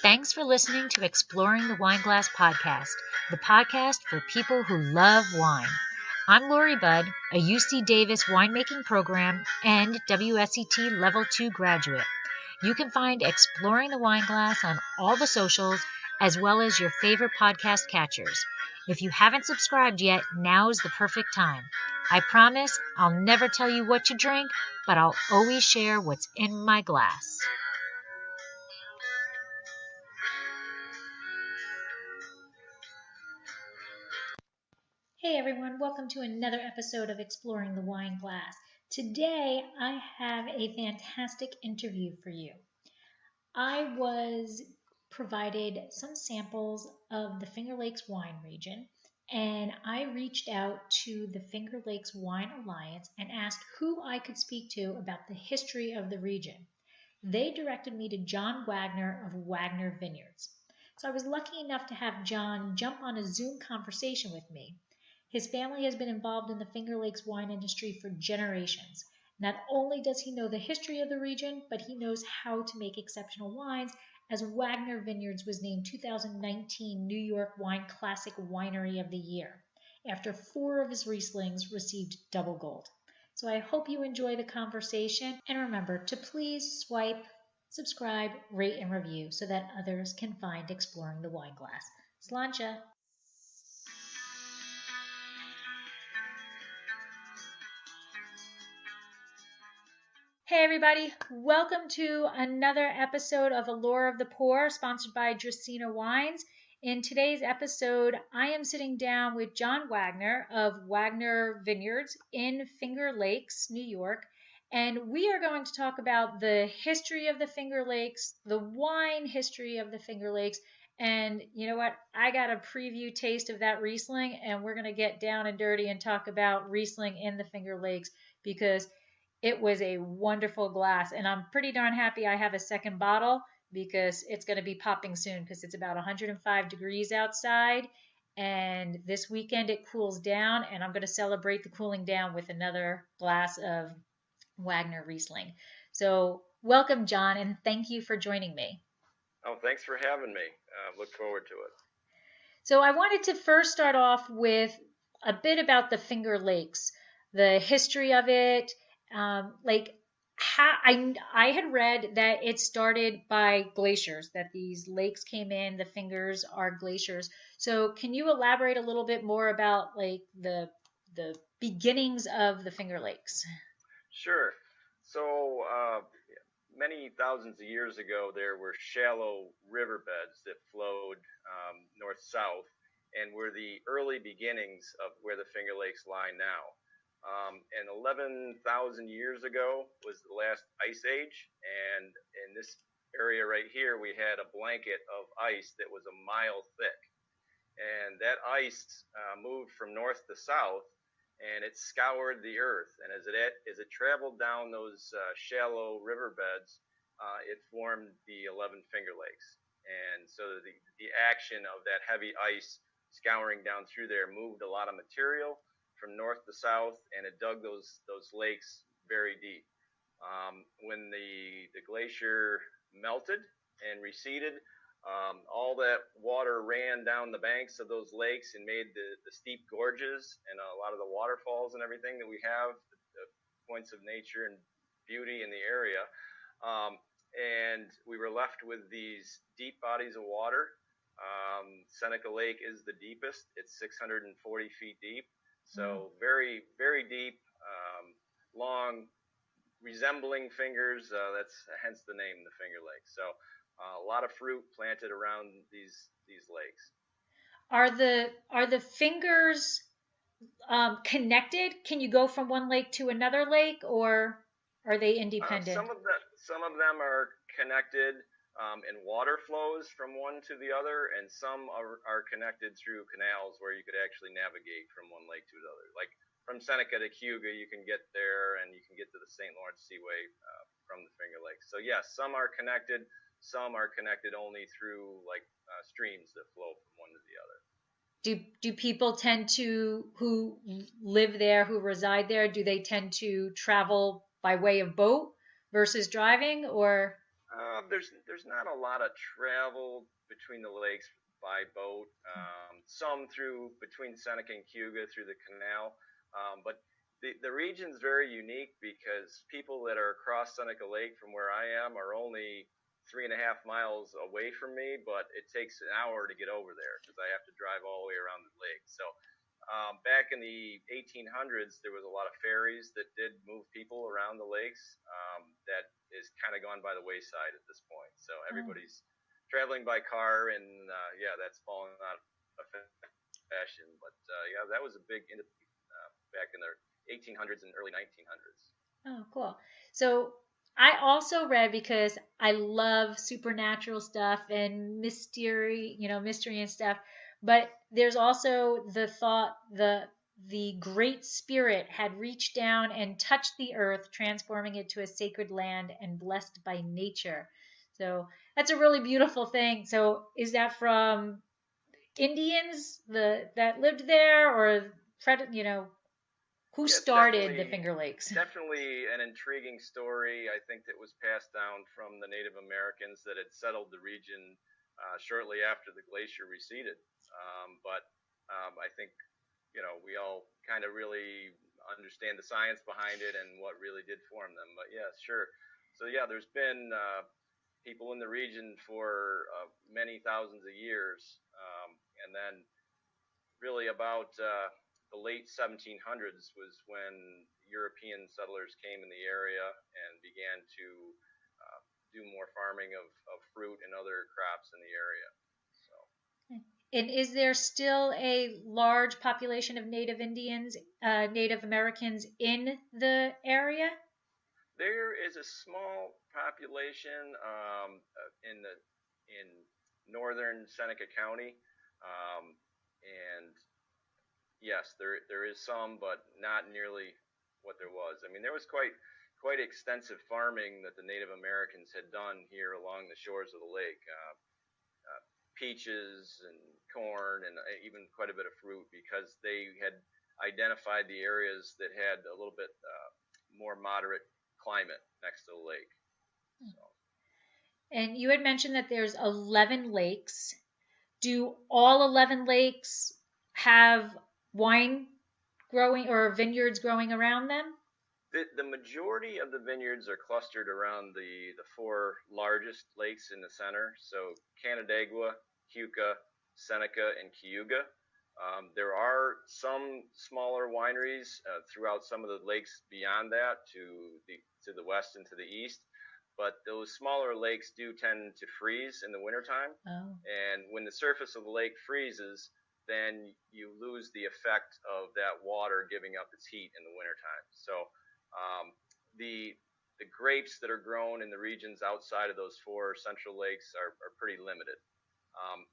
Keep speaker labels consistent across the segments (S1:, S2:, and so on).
S1: Thanks for listening to Exploring the Wineglass podcast, the podcast for people who love wine. I'm Lori Budd, a UC Davis winemaking program and WSET Level 2 graduate. You can find Exploring the Wineglass on all the socials as well as your favorite podcast catchers. If you haven't subscribed yet, now's the perfect time. I promise I'll never tell you what to drink, but I'll always share what's in my glass. Hey everyone, welcome to another episode of Exploring the Wine Glass. Today I have a fantastic interview for you. I was provided some samples of the Finger Lakes wine region, and I reached out to the Finger Lakes Wine Alliance and asked who I could speak to about the history of the region. They directed me to John Wagner of Wagner Vineyards. So I was lucky enough to have John jump on a Zoom conversation with me. His family has been involved in the Finger Lakes wine industry for generations. Not only does he know the history of the region, but he knows how to make exceptional wines, as Wagner Vineyards was named 2019 New York Wine Classic Winery of the Year, after 4 of his Rieslings received double gold. So I hope you enjoy the conversation, and remember to please swipe, subscribe, rate, and review so that others can find Exploring the Wine Glass. Sláinte! Hey everybody, welcome to another episode of Allure of the Poor, sponsored by Dracaena Wines. In today's episode, I am sitting down with John Wagner of Wagner Vineyards in Finger Lakes, New York, and we are going to talk about the history of the Finger Lakes, the wine history of the Finger Lakes, and you know what? I got a preview taste of that Riesling, and we're going to get down and dirty and talk about Riesling in the Finger Lakes because it was a wonderful glass, and I'm pretty darn happy I have a second bottle because it's going to be popping soon because it's about 105 degrees outside, and this weekend it cools down, and I'm going to celebrate the cooling down with another glass of Wagner Riesling. So welcome, John, and thank you for joining me.
S2: Oh, thanks for having me. Look forward to it.
S1: So I wanted to first start off with a bit about the Finger Lakes, the history of it. I had read that it started by glaciers, that these lakes came in, the fingers are glaciers. So can you elaborate a little bit more about like the beginnings of the Finger Lakes?
S2: Sure. So many thousands of years ago, there were shallow riverbeds that flowed north-south and were the early beginnings of where the Finger Lakes lie now. And 11,000 years ago was the last ice age, and in this area right here we had a blanket of ice that was a mile thick, and that ice moved from north to south, and it scoured the earth, and as it traveled down those shallow riverbeds, it formed the 11 Finger Lakes. And so the action of that heavy ice scouring down through there moved a lot of material from north to south, and it dug those lakes very deep. When the glacier melted and receded, all that water ran down the banks of those lakes and made the steep gorges and a lot of the waterfalls and everything that we have, the points of nature and beauty in the area. And we were left with these deep bodies of water. Seneca Lake is the deepest. It's 640 feet deep. So very, very deep, long, resembling fingers. That's hence the name, the Finger Lakes. So a lot of fruit planted around these lakes.
S1: Are the fingers connected? Can you go from one lake to another lake, or are they independent?
S2: Some of them are connected in water flows from one to the other, and some are connected through canals where you could actually navigate from one lake to another. Like from Seneca to Cayuga, you can get there, and you can get to the St. Lawrence Seaway from the Finger Lakes. So yes, some are connected. Some are connected only through streams that flow from one to the other.
S1: Do people tend to, who live there, who reside there, do they tend to travel by way of boat versus driving, or?
S2: There's not a lot of travel between the lakes by boat. Some through between Seneca and Cayuga through the canal, but the region's very unique because people that are across Seneca Lake from where I am are only 3.5 miles away from me, but it takes an hour to get over there because I have to drive all the way around the lake. So back in the 1800s, there was a lot of ferries that did move people around the lakes. That is kind of gone by the wayside at this point. So everybody's traveling by car, and yeah, that's fallen out of fashion. But yeah, that was a big back in the 1800s and early 1900s.
S1: Oh, cool. So I also read because I love supernatural stuff and mystery and stuff. But there's also the thought the Great Spirit had reached down and touched the earth, transforming it to a sacred land and blessed by nature. So that's a really beautiful thing. So is that from Indians that lived there, or who
S2: Yeah, it's
S1: started the Finger Lakes?
S2: definitely an intriguing story. I think that was passed down from the Native Americans that had settled the region shortly after the glacier receded. But I think we all kind of really understand the science behind it and what really did form them. But yeah, sure. So yeah, there's been people in the region for many thousands of years, and then really about the late 1700s was when European settlers came in the area and began to do more farming of fruit and other crops in the area. So.
S1: And is there still a large population of Native Americans in the area?
S2: There is a small population in northern Seneca County, and yes, there is some, but not nearly what there was. I mean, there was quite extensive farming that the Native Americans had done here along the shores of the lake. Peaches and corn and even quite a bit of fruit because they had identified the areas that had a little bit more moderate climate next to the lake. So.
S1: And you had mentioned that there's 11 lakes. Do all 11 lakes have wine growing or vineyards growing around them?
S2: The majority of the vineyards are clustered around the four largest lakes in the center. So Canandaigua, Keuka, Seneca, and Cayuga. There are some smaller wineries throughout some of the lakes beyond that to the west and to the east. But those smaller lakes do tend to freeze in the wintertime.
S1: Oh.
S2: And when the surface of the lake freezes, then you lose the effect of that water giving up its heat in the wintertime. So the grapes that are grown in the regions outside of those four central lakes are pretty limited.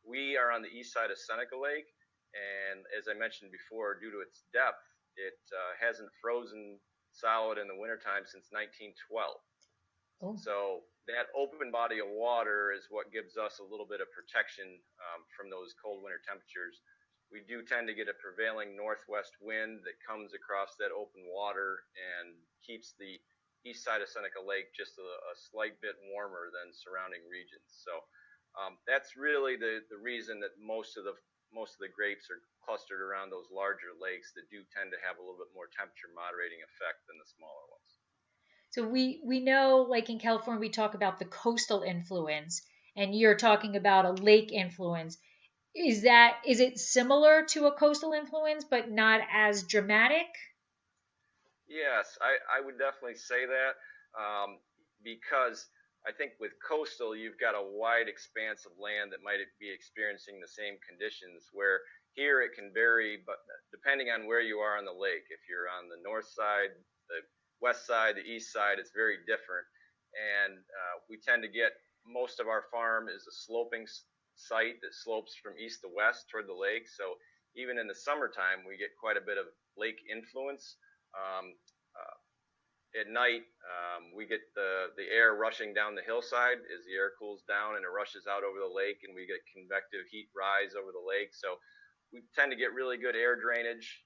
S2: We are on the east side of Seneca Lake, and as I mentioned before, due to its depth, it hasn't frozen solid in the wintertime since 1912.
S1: Oh.
S2: So that open body of water is what gives us a little bit of protection from those cold winter temperatures. We do tend to get a prevailing northwest wind that comes across that open water and keeps the east side of Seneca Lake just a slight bit warmer than surrounding regions. So that's really the reason that most of the grapes are clustered around those larger lakes that do tend to have a little bit more temperature moderating effect than the smaller ones.
S1: So we know, like in California, we talk about the coastal influence, and you're talking about a lake influence. Is it similar to a coastal influence, but not as dramatic?
S2: Yes, I would definitely say that because I think with coastal, you've got a wide expanse of land that might be experiencing the same conditions, where here it can vary, but depending on where you are on the lake. If you're on the north side, the west side, the east side, it's very different. And we tend to get, most of our farm is a sloping site that slopes from east to west toward the lake. So even in the summertime, we get quite a bit of lake influence. At night, we get the air rushing down the hillside as the air cools down and it rushes out over the lake, and we get convective heat rise over the lake. So we tend to get really good air drainage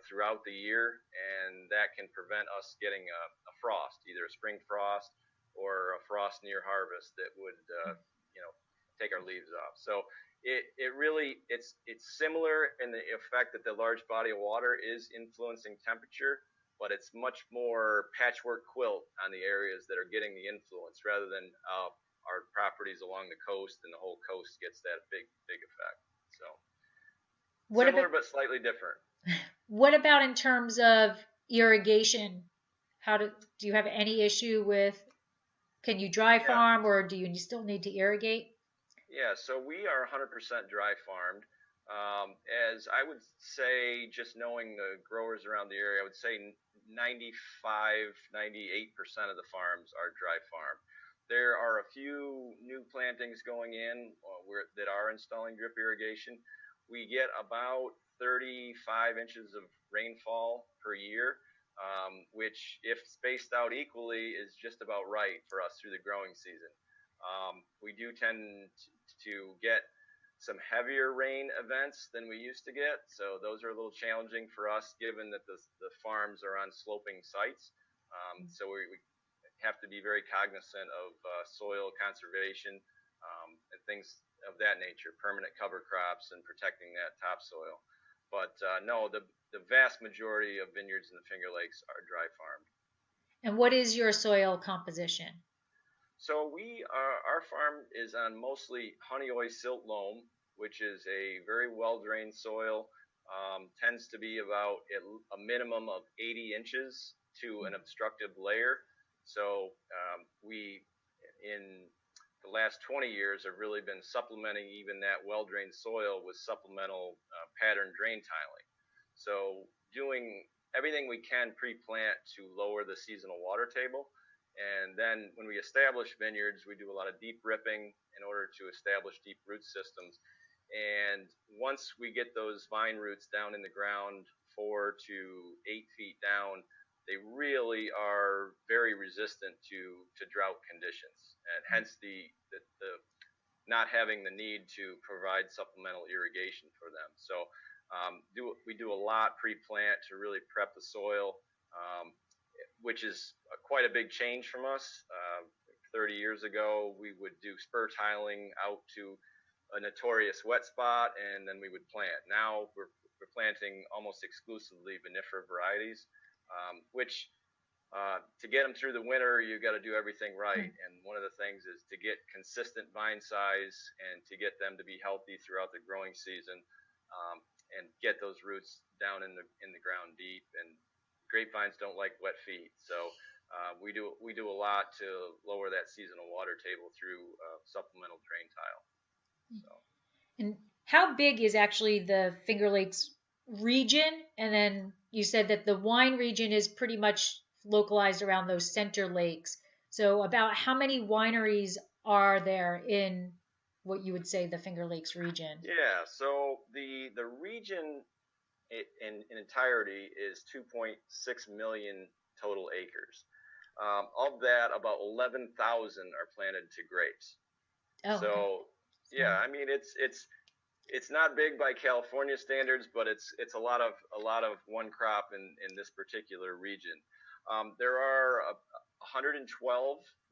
S2: throughout the year, and that can prevent us getting a frost, either a spring frost or a frost near harvest that would, take our leaves off. So it's similar in the effect that the large body of water is influencing temperature, but it's much more patchwork quilt on the areas that are getting the influence rather than our properties along the coast, and the whole coast gets that big effect. So similar but slightly different.
S1: What about in terms of irrigation? Do you have any issue with, can you dry farm, or do you still need to irrigate?
S2: Yeah, so we are 100% dry farmed. As I would say, just knowing the growers around the area, I would say 95, 98% of the farms are dry farmed. There are a few new plantings going in that are installing drip irrigation. We get about 35 inches of rainfall per year, which, if spaced out equally, is just about right for us through the growing season. We do tend to get some heavier rain events than we used to get, so those are a little challenging for us given that the farms are on sloping sites. So we have to be very cognizant of soil conservation and things of that nature, permanent cover crops and protecting that topsoil. But no, the vast majority of vineyards in the Finger Lakes are dry farmed.
S1: And what is your soil composition?
S2: So our farm is on mostly honeyoy silt loam, which is a very well-drained soil. Tends to be about a minimum of 80 inches to an obstructive layer. So we, in the last 20 years, have really been supplementing even that well-drained soil with supplemental pattern drain tiling. So doing everything we can pre-plant to lower the seasonal water table. And then when we establish vineyards, we do a lot of deep ripping in order to establish deep root systems. And once we get those vine roots down in the ground 4 to 8 feet down, they really are very resistant to drought conditions, and hence the not having the need to provide supplemental irrigation for them. So we do a lot pre-plant to really prep the soil, which is quite a big change from us. 30 years ago, we would do spur tiling out to a notorious wet spot, and then we would plant. Now we're planting almost exclusively vinifera varieties, which to get them through the winter, you've got to do everything right. And one of the things is to get consistent vine size and to get them to be healthy throughout the growing season, and get those roots down in the ground deep. And grapevines don't like wet feet, so we do a lot to lower that seasonal water table through supplemental drain tile. So.
S1: And how big is actually the Finger Lakes region? And then you said that the wine region is pretty much localized around those center lakes. So about how many wineries are there in what you would say the Finger Lakes region?
S2: Yeah, so the region in entirety is 2.6 million total acres. Of that, about 11,000 are planted to grapes.
S1: Oh,
S2: so
S1: okay.
S2: Yeah, I mean it's not big by California standards, but it's a lot of one crop in this particular region. There are 112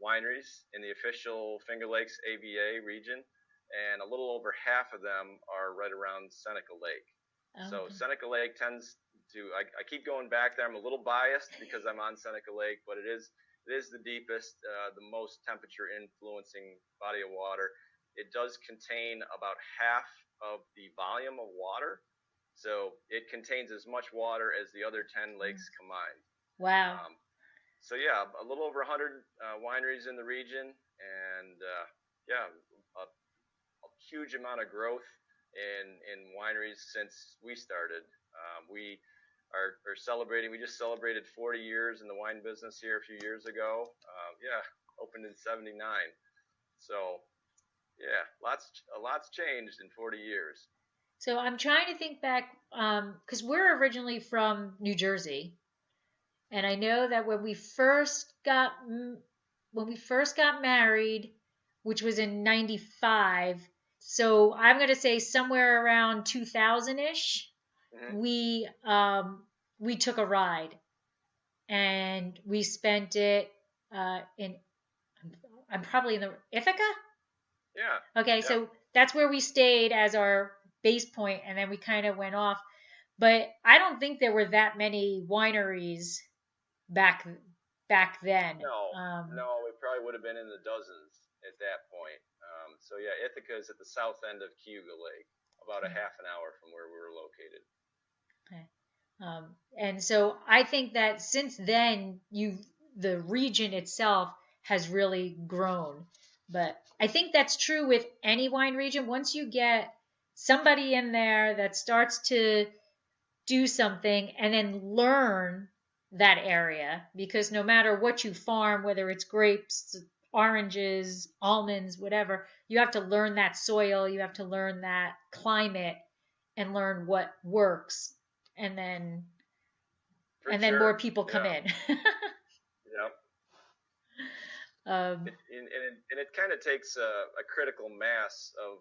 S2: wineries in the official Finger Lakes AVA region, and a little over half of them are right around Seneca Lake. Oh, so okay. Seneca Lake tends to, I keep going back there. I'm a little biased because I'm on Seneca Lake, but it is the deepest, the most temperature influencing body of water. It does contain about half of the volume of water, so it contains as much water as the other 10 lakes combined.
S1: Wow.
S2: So yeah, a little over 100 wineries in the region, and a huge amount of growth in wineries since we started. We are celebrating. We just celebrated 40 years in the wine business here a few years ago. Opened in '79. So yeah, a lot's changed in 40 years.
S1: So I'm trying to think back, because we're originally from New Jersey, and I know that when we first got married, which was in '95, so I'm going to say somewhere around 2000-ish, mm-hmm. we took a ride, and we spent it in I'm probably in the Ithaca.
S2: Yeah.
S1: Okay,
S2: Yep.
S1: so that's where we stayed as our base point, and then we kind of went off. But I don't think there were that many wineries back back then.
S2: No,
S1: Um,
S2: no, it probably would have been in the dozens at that point. So yeah, Ithaca is at the south end of Cayuga Lake, about a half an hour from where we were located.
S1: okay. And so I think that since then, the region itself has really grown. But I think that's true with any wine region. Once you get somebody in there that starts to do something and then learn that area, because no matter what you farm, whether it's grapes, oranges, almonds, whatever, you have to learn that soil, you have to learn that climate and learn what works, and then
S2: For
S1: more
S2: sure.
S1: people come
S2: Yeah.
S1: in.
S2: Yep.
S1: um,
S2: And it kind of takes a critical mass of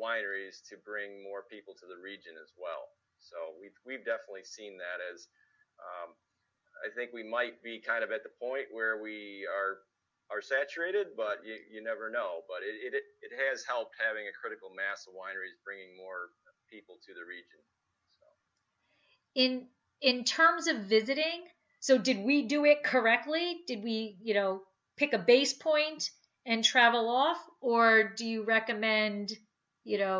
S2: wineries to bring more people to the region as well. So we've definitely seen that as um, I think we might be kind of at the point where we are saturated, but you never know. But it has helped having a critical mass of wineries bringing more people to the region. So
S1: in terms of visiting, so did we do it correctly? Did we, pick a base point and travel off, or do you recommend,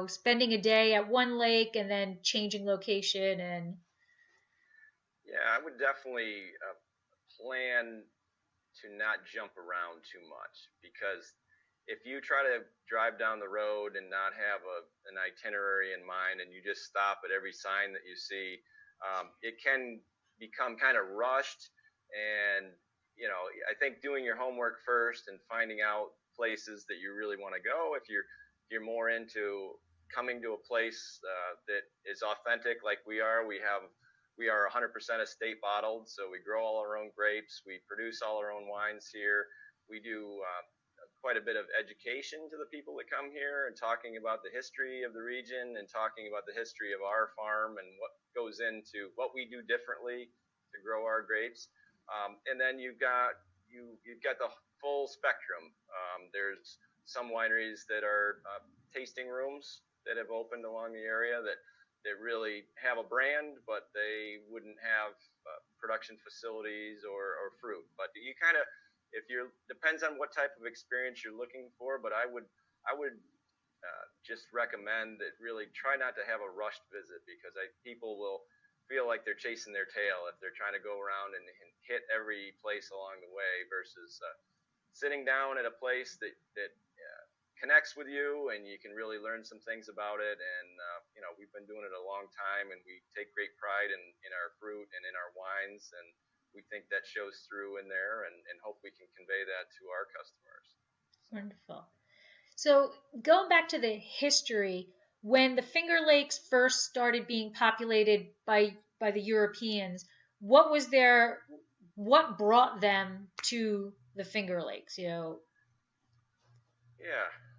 S1: spending a day at one lake and then changing location and
S2: yeah, I would definitely plan to not jump around too much, because if you try to drive down the road and not have an itinerary in mind and you just stop at every sign that you see, it can become kind of rushed. And I think doing your homework first and finding out places that you really want to go, if you're more into coming to a place that is authentic like we are 100% estate bottled, so we grow all our own grapes. We produce all our own wines here. We do quite a bit of education to the people that come here and talking about the history of the region and talking about the history of our farm and what goes into what we do differently to grow our grapes. And then you've got the full spectrum. There's some wineries that are tasting rooms that have opened along the area that really have a brand, but they wouldn't have production facilities or fruit. But you kind of, if you're, depends on what type of experience you're looking for. But I would just recommend that really try not to have a rushed visit, because people will feel like they're chasing their tail if they're trying to go around and hit every place along the way versus sitting down at a place that connects with you and you can really learn some things about it. And we've been doing it a long time, and we take great pride in our fruit and in our wines, and we think that shows through in there, and hope we can convey that to our customers.
S1: wonderful. So going back to the history, when the Finger Lakes first started being populated by the Europeans, what brought them to the Finger Lakes?
S2: Yeah.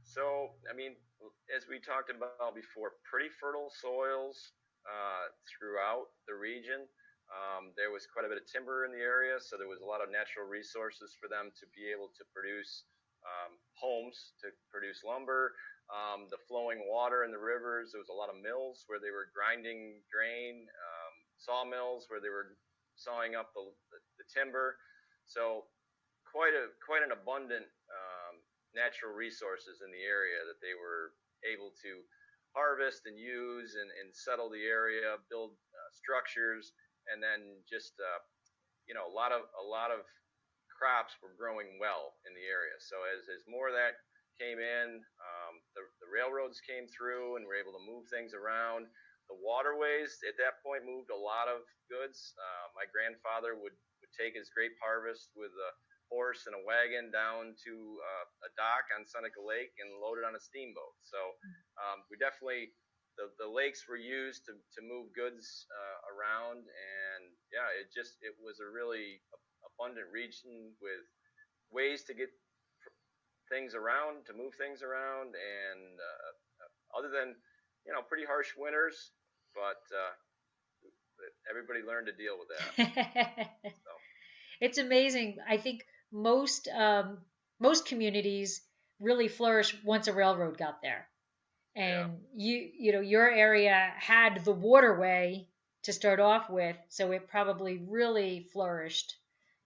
S2: So, I mean, as we talked about before, pretty fertile soils throughout the region. There was quite a bit of timber in the area, so there was a lot of natural resources for them to be able to produce homes, to produce lumber. The flowing water in the rivers, there was a lot of mills where they were grinding grain, sawmills where they were sawing up the timber. So quite an abundant natural resources in the area that they were able to harvest and use and settle the area, build structures, and then just a lot of crops were growing well in the area. So as more of that came in, the railroads came through and were able to move things around. The waterways at that point moved a lot of goods. My grandfather would take his grape harvest with a horse and a wagon down to a dock on Seneca Lake and load it on a steamboat. So we definitely, the lakes were used to move goods around, and yeah, it was a really abundant region with ways to get things around, to move things around, and other than pretty harsh winters, but everybody learned to deal with that. So
S1: It's amazing. I think most most communities really flourished once a railroad got there.
S2: Yeah.
S1: And your area had the waterway to start off with, so it probably really flourished.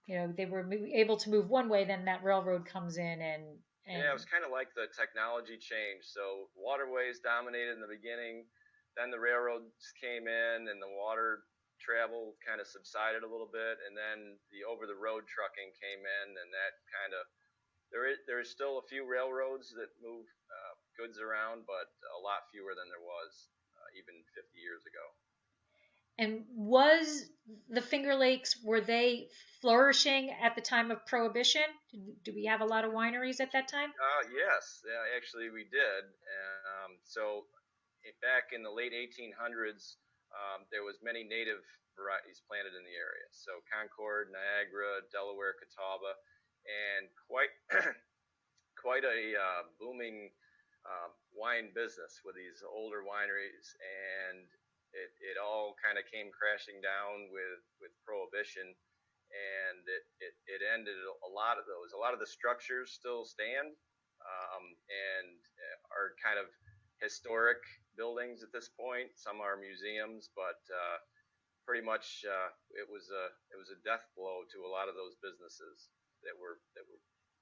S1: They were able to move one way, then that railroad comes in and
S2: Yeah, it was kind of like the technology change. So waterways dominated in the beginning, then the railroads came in, and the water travel kind of subsided a little bit, and then the over-the-road trucking came in, and that kind of there's still a few railroads that move goods around, but a lot fewer than there was even 50 years ago.
S1: And was the Finger Lakes, were they flourishing at the time of Prohibition? Do we have a lot of wineries at that time?
S2: Yes, actually we did. So back in the late 1800s, there was many native varieties planted in the area. So Concord, Niagara, Delaware, Catawba, and quite a booming wine business with these older wineries, and it all kind of came crashing down with Prohibition, and it ended a lot of those. A lot of the structures still stand and are kind of historic buildings at this point. Some are museums, but pretty much it was a death blow to a lot of those businesses that were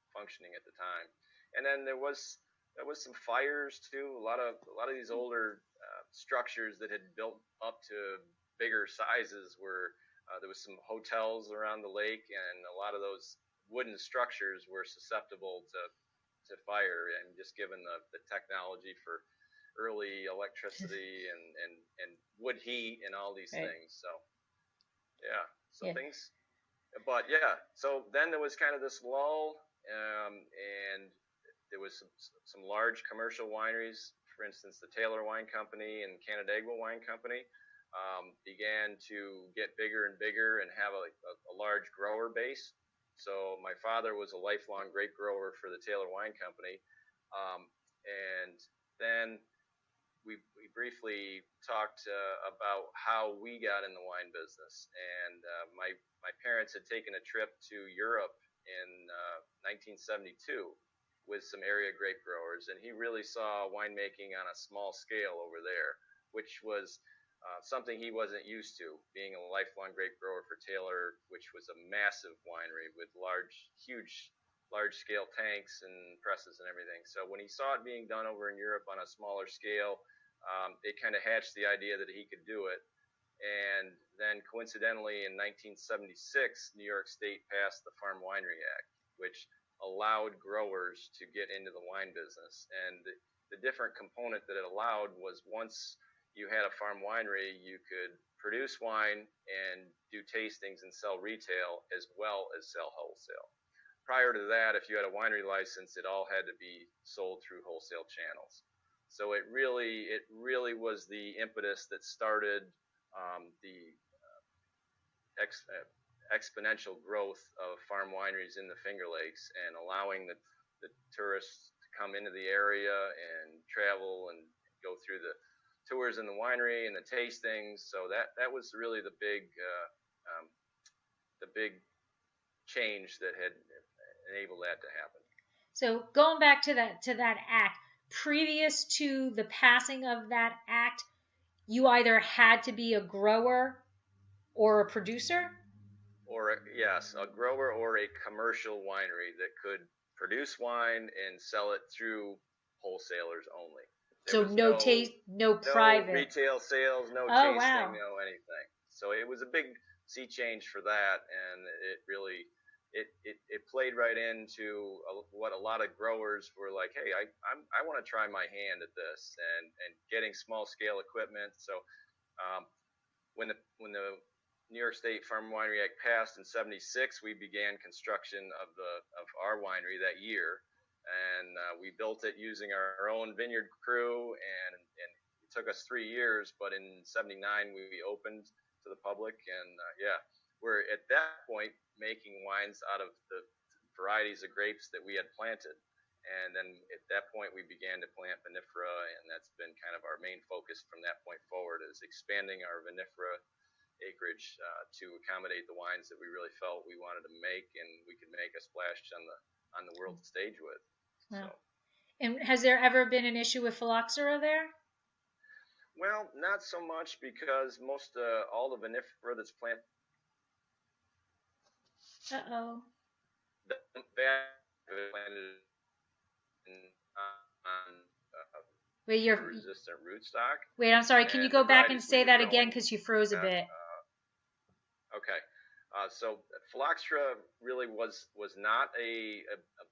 S2: functioning at the time. And then there was some fires too. A lot of these older structures that had built up to bigger sizes were there was some hotels around the lake, and a lot of those wooden structures were susceptible to fire, and just given the technology for early electricity and wood heat and all these things. So yeah, so
S1: Yeah.
S2: things. But yeah, so then there was kind of this lull, and there was some large commercial wineries. For instance, the Taylor Wine Company and Canandaigua Wine Company began to get bigger and bigger and have a large grower base. So my father was a lifelong grape grower for the Taylor Wine Company, and then we briefly talked about how we got in the wine business. And my parents had taken a trip to Europe in 1972 with some area grape growers, and he really saw winemaking on a small scale over there, which was something he wasn't used to, being a lifelong grape grower for Taylor, which was a massive winery with large-scale tanks and presses and everything. So when he saw it being done over in Europe on a smaller scale, it kind of hatched the idea that he could do it. And then coincidentally in 1976, New York State passed the Farm Winery Act, which allowed growers to get into the wine business. And the different component that it allowed was, once you had a farm winery, you could produce wine and do tastings and sell retail as well as sell wholesale. Prior to that, if you had a winery license, it all had to be sold through wholesale channels. So it really was the impetus that started the exponential growth of farm wineries in the Finger Lakes, and allowing the tourists to come into the area and travel and go through the tours in the winery and the tastings. So that was really the big change that had enabled that to happen.
S1: So going back to that act, previous to the passing of that act, you either had to be a grower or a producer?
S2: Or yes, a grower or a commercial winery that could produce wine and sell it through wholesalers only.
S1: So no private
S2: retail sales, no tasting,
S1: wow.
S2: No anything. So it was a big sea change for that, and it really it played right into what a lot of growers were like. Hey, I want to try my hand at this, and getting small scale equipment. So when the New York State Farm Winery Act passed in '76, we began construction of our winery that year, and we built it using our own vineyard crew, and it took us 3 years, but in '79 we opened to the public, and we're at that point making wines out of the varieties of grapes that we had planted. And then at that point we began to plant vinifera, and that's been kind of our main focus from that point forward, is expanding our vinifera acreage to accommodate the wines that we really felt we wanted to make, and we could make a splash on the world stage with.
S1: Wow.
S2: So.
S1: And has there ever been an issue with phylloxera there?
S2: Well, not so much, because most all the vinifera that's planted.
S1: Uh-oh.
S2: Planted on
S1: Wait, you're
S2: resistant rootstock.
S1: Wait, I'm sorry. Can you go back and say that again, because you froze a bit?
S2: Okay. So phylloxera really was not a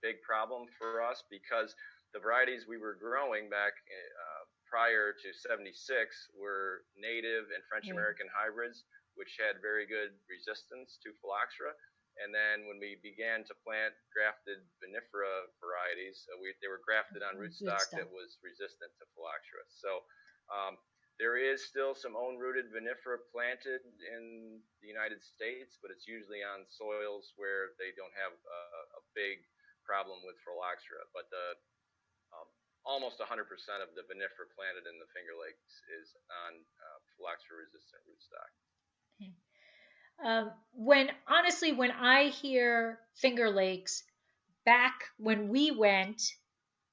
S2: big problem for us, because the varieties we were growing back prior to '76 were native and French American hybrids, which had very good resistance to phylloxera. And then when we began to plant grafted vinifera varieties, they were grafted on rootstock that was resistant to phylloxera. So there is still some own-rooted vinifera planted in the United States, but it's usually on soils where they don't have a big problem with phylloxera. But almost 100% of the vinifera planted in the Finger Lakes is on phylloxera-resistant rootstock.
S1: Okay. When I hear Finger Lakes, back when we went,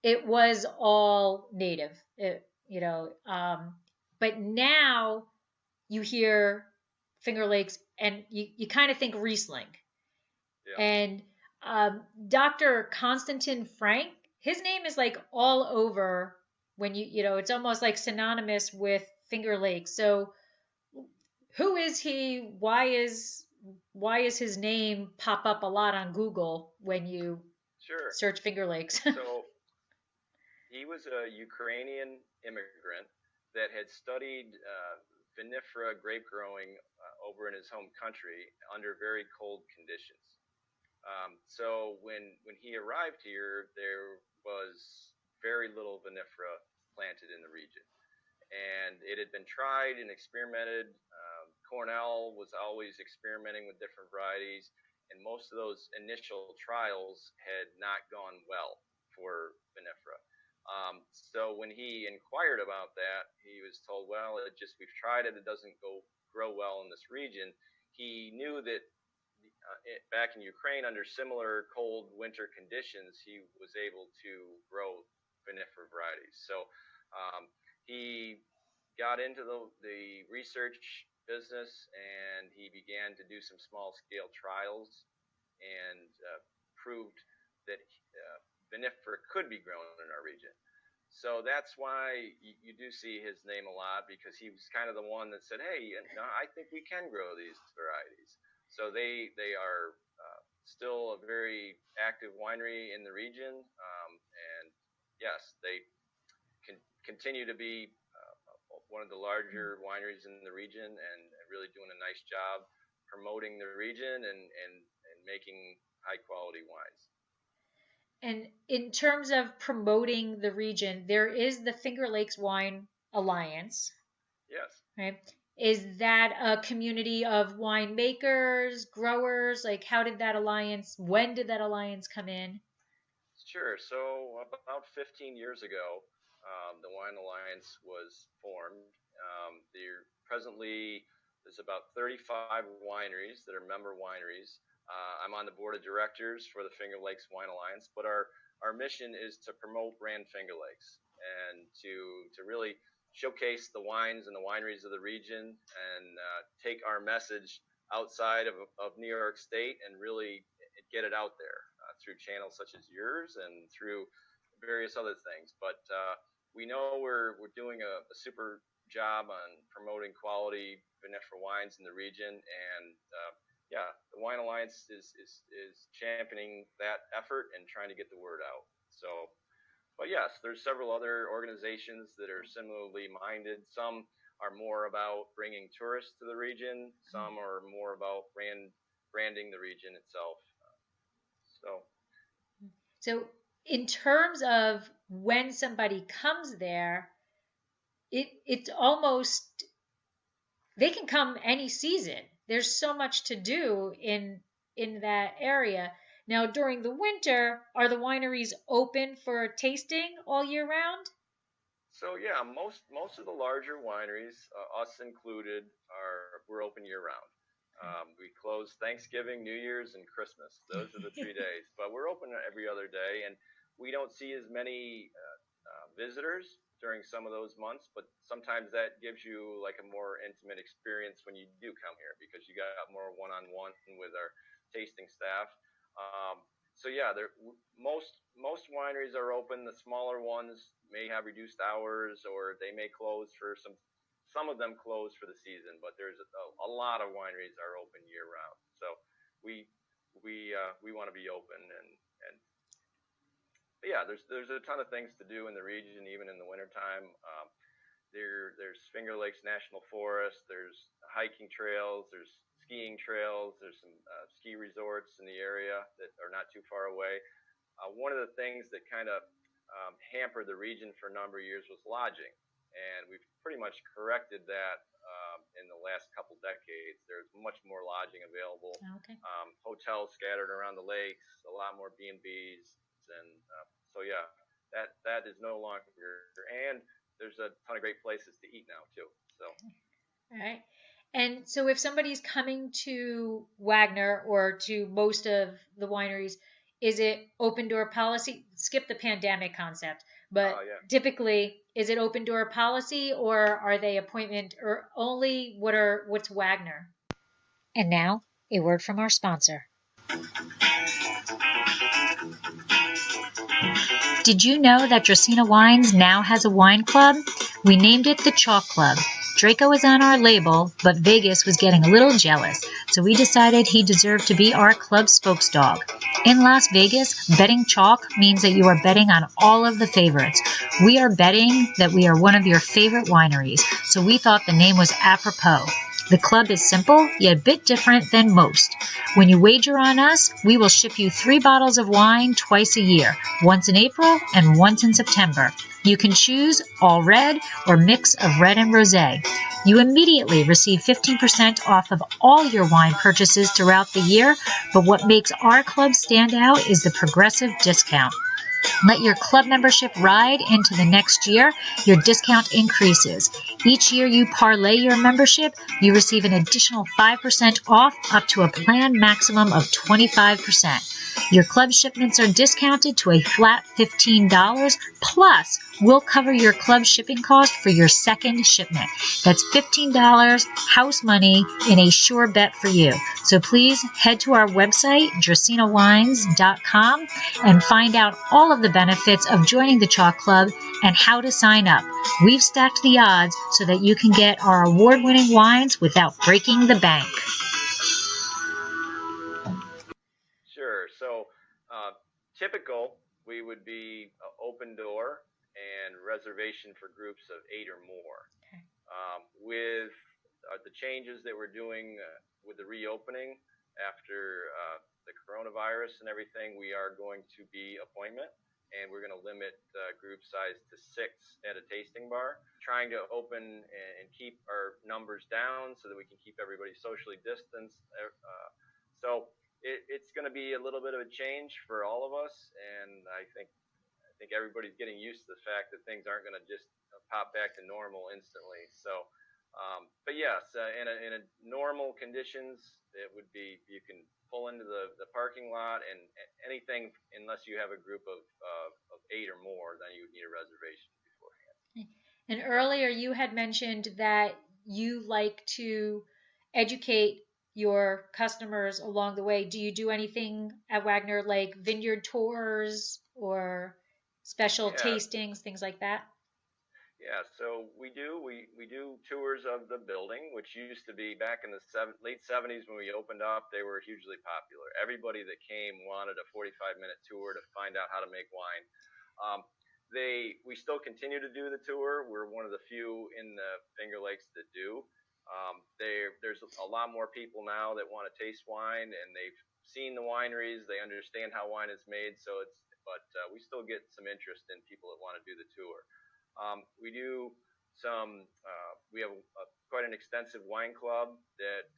S1: it was all native, but now you hear Finger Lakes and you kind of think Riesling. Yeah. And Dr. Konstantin Frank, his name is like all over when it's almost like synonymous with Finger Lakes. So who is he? Why is his name pop up a lot on Google when you search Finger Lakes?
S2: So he was a Ukrainian immigrant that had studied vinifera grape growing over in his home country under very cold conditions. So when he arrived here, there was very little vinifera planted in the region, and it had been tried and experimented. Cornell was always experimenting with different varieties, and most of those initial trials had not gone well for vinifera. So when he inquired about that, he was told, well, we've tried it, it doesn't grow well in this region. He knew that back in Ukraine, under similar cold winter conditions, he was able to grow vinifera varieties. So he got into the research business, and he began to do some small-scale trials and proved that vinifera could be grown in our region. So that's why you do see his name a lot, because he was kind of the one that said, hey, I think we can grow these varieties. So they are still a very active winery in the region, and yes, they continue to be one of the larger wineries in the region, and really doing a nice job promoting the region and making high quality wines.
S1: And in terms of promoting the region, there is the Finger Lakes Wine Alliance.
S2: Yes.
S1: Right. Is that a community of winemakers, growers? Like, when did that alliance come in?
S2: Sure. So about 15 years ago, the Wine Alliance was formed. Presently, there's about 35 wineries that are member wineries. I'm on the board of directors for the Finger Lakes Wine Alliance, but our mission is to promote brand Finger Lakes and to really showcase the wines and the wineries of the region, and take our message outside of New York State and really get it out there through channels such as yours and through various other things. But we know we're doing a super job on promoting quality vinifera wines in the region, and the Wine Alliance is championing that effort and trying to get the word out. So, but yes, there's several other organizations that are similarly minded. Some are more about bringing tourists to the region. Some are more about branding the region itself.
S1: So in terms of when somebody comes there, it's almost, they can come any season. There's so much to do in that area. Now, during the winter, are the wineries open for tasting all year round?
S2: So yeah, most of the larger wineries, us included, we're open year round. We close Thanksgiving, New Year's, and Christmas. Those are the 3 days, but we're open every other day, and we don't see as many visitors during some of those months. But sometimes that gives you like a more intimate experience when you do come here because you got more one-on-one with our tasting staff. Um, so yeah, most wineries are open. The smaller ones may have reduced hours, or they may close for some. Some of them close for the season, but there's a lot of wineries are open year round. So we we want to be open, and but yeah, there's a ton of things to do in the region, even in the wintertime. There's Finger Lakes National Forest. There's hiking trails. There's skiing trails. There's some ski resorts in the area that are not too far away. One of the things that kind of hampered the region for a number of years was lodging, and we've pretty much corrected that in the last couple decades. There's much more lodging available.
S1: Okay.
S2: Hotels scattered around the lakes, a lot more B&Bs, and so yeah, that is no longer. And there's a ton of great places to eat now too. So.
S1: All right. And so if somebody's coming to Wagner or to most of the wineries, is it open door policy? Skip the pandemic concept, but
S2: Yeah.
S1: typically is it open door policy or are they appointment or only what's Wagner? And now a word from our sponsor. Did you know that Dracaena Wines now has a wine club? We named it the Chalk Club. Draco is on our label, but Vegas was getting a little jealous, so we decided he deserved to be our club spokesdog. In Las Vegas, betting chalk means that you are betting on all of the favorites. We are betting that we are one of your favorite wineries, so we thought the name was apropos. The club is simple, yet a bit different than most. When you wager on us, we will ship you 3 bottles of wine twice a year, once in April and once in September. You can choose all red or mix of red and rosé. You immediately receive 15% off of all your wine purchases throughout the year, but what makes our club stand out is the progressive discount. Let your club membership ride into the next year. Your discount increases. Each year you parlay your membership, you receive an additional 5% off up to a planned maximum of 25%. Your club shipments are discounted to a flat $15, plus we'll cover your club shipping cost for your second shipment. That's $15 house money in a sure bet for you. So please head to our website, dracaenawines.com, and find out all of the benefits of joining the Chalk Club and how to sign up. We've stacked the odds so that you can get our award-winning wines without breaking the bank.
S2: Sure. So, typical, we would be open door and reservation for groups of 8 or more.
S1: Okay.
S2: With the changes that we're doing with the reopening after the coronavirus and everything, we are going to be appointment, and we're going to limit group size to 6 at a tasting bar, trying to open and keep our numbers down so that we can keep everybody socially distanced. So it's going to be a little bit of a change for all of us, and I think everybody's getting used to the fact that things aren't going to just pop back to normal instantly. So, but yes, in a normal conditions, it would be you can pull into the parking lot, and anything unless you have a group of 8 or more, then you would need a reservation beforehand.
S1: And earlier you had mentioned that you like to educate your customers along the way. Do you do anything at Wagner like vineyard tours or special tastings, things like that?
S2: Yeah, so we do tours of the building, which used to be back in the late 70s when we opened up. They were hugely popular. Everybody that came wanted a 45-minute tour to find out how to make wine. We still continue to do the tour. We're one of the few in the Finger Lakes that do. There's a lot more people now that want to taste wine, and they've seen the wineries. They understand how wine is made. But we still get some interest in people that want to do the tour. We do we have quite an extensive wine club that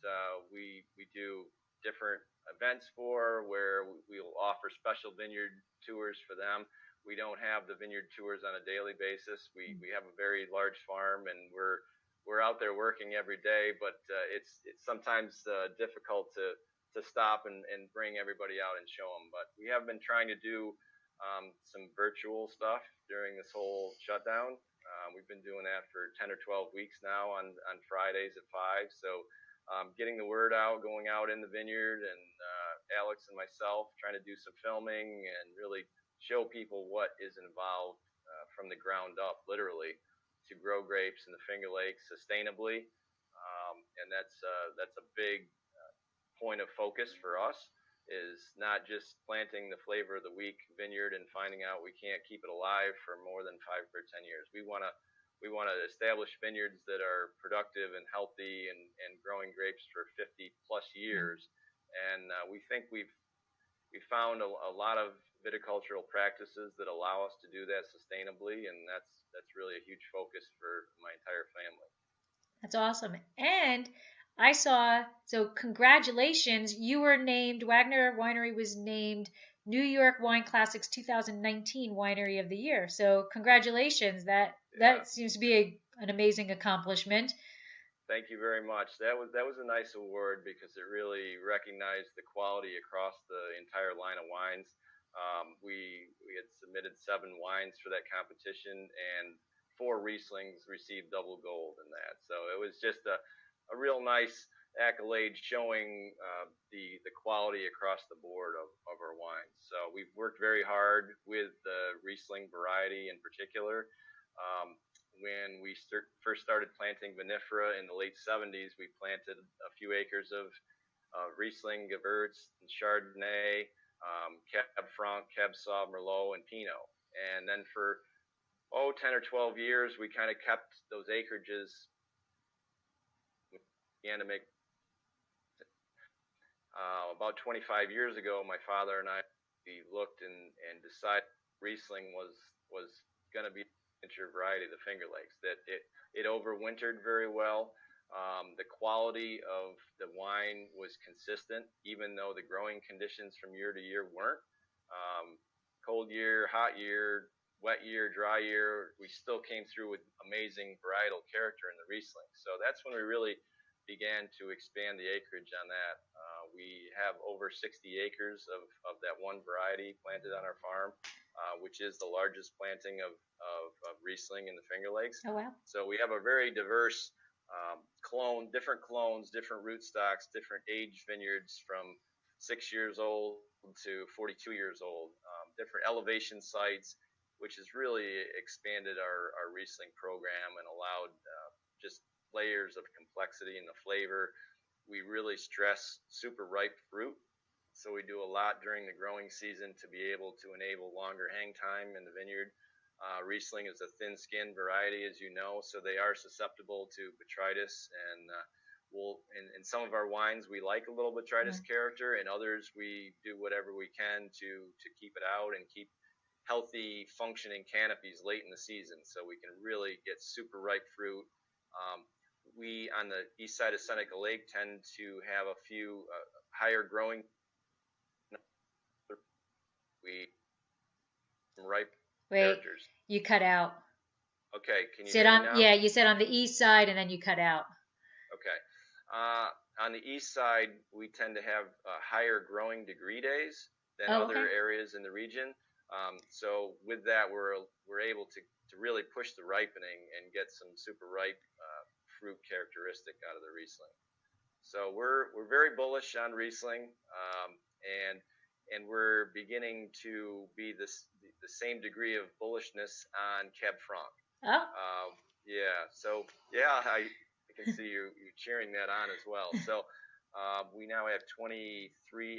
S2: we do different events for, where we'll offer special vineyard tours for them. we don't have the vineyard tours on a daily basis. We have a very large farm, and we're out there working every day, but it's sometimes difficult to stop and bring everybody out and show them. But we have been trying to do some virtual stuff during this whole shutdown. We've been doing that for 10 or 12 weeks now on Fridays at 5. So getting the word out, going out in the vineyard, and Alex and myself trying to do some filming and really show people what is involved from the ground up, literally, to grow grapes in the Finger Lakes sustainably. And that's a big point of focus for us, is not just planting the flavor of the week vineyard and finding out we can't keep it alive for more than 5 or 10 years. We want to establish vineyards that are productive and healthy and growing grapes for 50 plus years. And we think we found a lot of viticultural practices that allow us to do that sustainably, and that's really a huge focus for my entire family.
S1: That's awesome. And I saw, so congratulations, you were named, Wagner Winery was named New York Wine Classic's 2019 Winery of the Year. So congratulations. That seems to be an amazing accomplishment.
S2: Thank you very much. That was a nice award because it really recognized the quality across the entire line of wines. We had submitted 7 wines for that competition, and 4 Rieslings received double gold in that. So it was just a real nice accolade showing the quality across the board of our wines. So we've worked very hard with the Riesling variety in particular. When we first started planting vinifera in the late 70s, we planted a few acres of Riesling, Gewurz, and Chardonnay, Cab Franc, Cab Sauv, Merlot, and Pinot. And then for 10 or 12 years, we kind of kept those acreages. We began to make about 25 years ago, my father and I, we looked and decided Riesling was going to be the variety of the Finger Lakes, that it overwintered very well. The quality of the wine was consistent, even though the growing conditions from year to year weren't. Cold year, hot year, wet year, dry year, we still came through with amazing varietal character in the Riesling. So that's when we really began to expand the acreage on that. We have over 60 acres of that one variety planted on our farm, which is the largest planting of Riesling in the Finger Lakes.
S1: Oh, wow.
S2: So we have a very diverse different clones, different rootstocks, different age vineyards from 6 years old to 42 years old, different elevation sites, which has really expanded our Riesling program and allowed just layers of complexity in the flavor. We really stress super ripe fruit, so we do a lot during the growing season to be able to enable longer hang time in the vineyard. Riesling is a thin-skinned variety, as you know, so they are susceptible to botrytis, and in some of our wines we like a little botrytis character, and others we do whatever we can to keep it out and keep healthy functioning canopies late in the season, so we can really get super ripe fruit. We, on the east side of Seneca Lake, tend to have a few higher growing ripe characters.
S1: You cut out.
S2: Okay, can you hear me now?
S1: Yeah, you said on the east side and then you cut out.
S2: Okay. On the east side, we tend to have higher growing degree days than other areas in the region. So with that, we're able to really push the ripening and get some super ripe fruit characteristic out of the Riesling. So we're very bullish on Riesling, and we're beginning to be the same degree of bullishness on Cab Franc.
S1: Oh.
S2: Yeah. So yeah, I can see you cheering that on as well. So we now have 23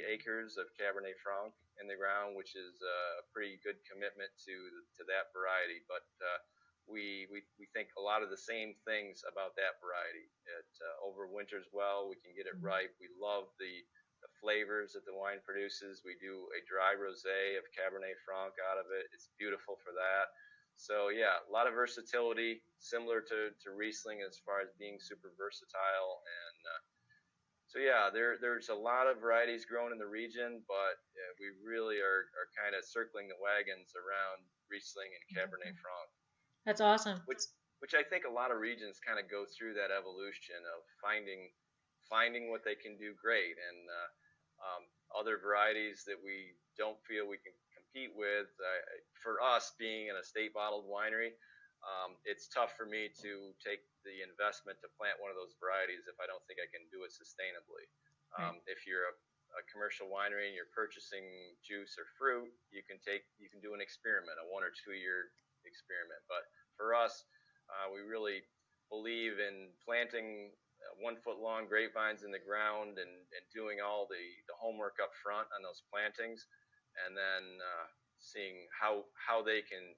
S2: acres of Cabernet Franc in the ground, which is a pretty good commitment to that variety. But we think a lot of the same things about that variety. It overwinters well. We can get it ripe. We love the flavors that the wine produces. We do a dry rosé of Cabernet Franc out of it. It's beautiful for that. So yeah, a lot of versatility, similar to Riesling as far as being super versatile and So yeah, there's a lot of varieties grown in the region, but we really are kind of circling the wagons around Riesling and Cabernet Franc,
S1: That's awesome.
S2: which I think a lot of regions kind of go through that evolution of finding what they can do great, and other varieties that we don't feel we can compete with. For us, being an estate bottled winery, it's tough for me to take the investment to plant one of those varieties if I don't think I can do it sustainably.
S1: Right.
S2: If you're a commercial winery and you're purchasing juice or fruit, you can do an experiment, a 1 or 2 year experiment. But for us, we really believe in planting 1 foot long grapevines in the ground and doing all the homework up front on those plantings, and then seeing how they can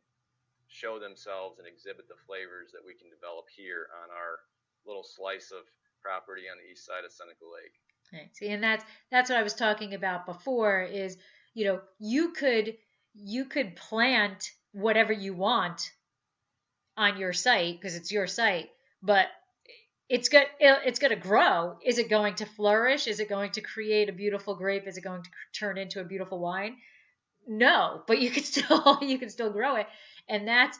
S2: show themselves and exhibit the flavors that we can develop here on our little slice of property on the east side of Seneca Lake.
S1: Right. See, and that's what I was talking about before is, you could plant whatever you want on your site because it's your site, but it's going to grow. Is it going to flourish? Is it going to create a beautiful grape? Is it going to turn into a beautiful wine? No, but you can still grow it. And that's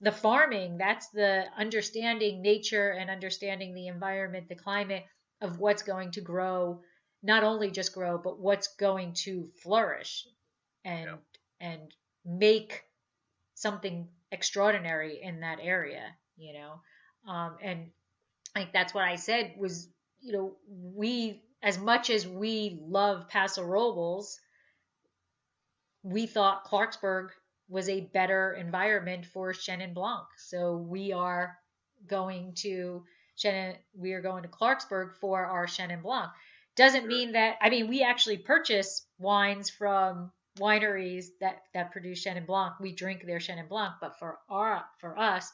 S1: the farming. That's the understanding nature and understanding the environment, the climate of what's going to grow, not only just grow, but what's going to flourish and and make something extraordinary in that area. And I think that's what I said was, we, as much as we love Paso Robles, we thought Clarksburg was a better environment for Chenin Blanc. So we are going to Clarksburg for our Chenin Blanc. Doesn't mean that, we actually purchase wines from wineries that produce Chenin Blanc. We drink their Chenin Blanc, but for us,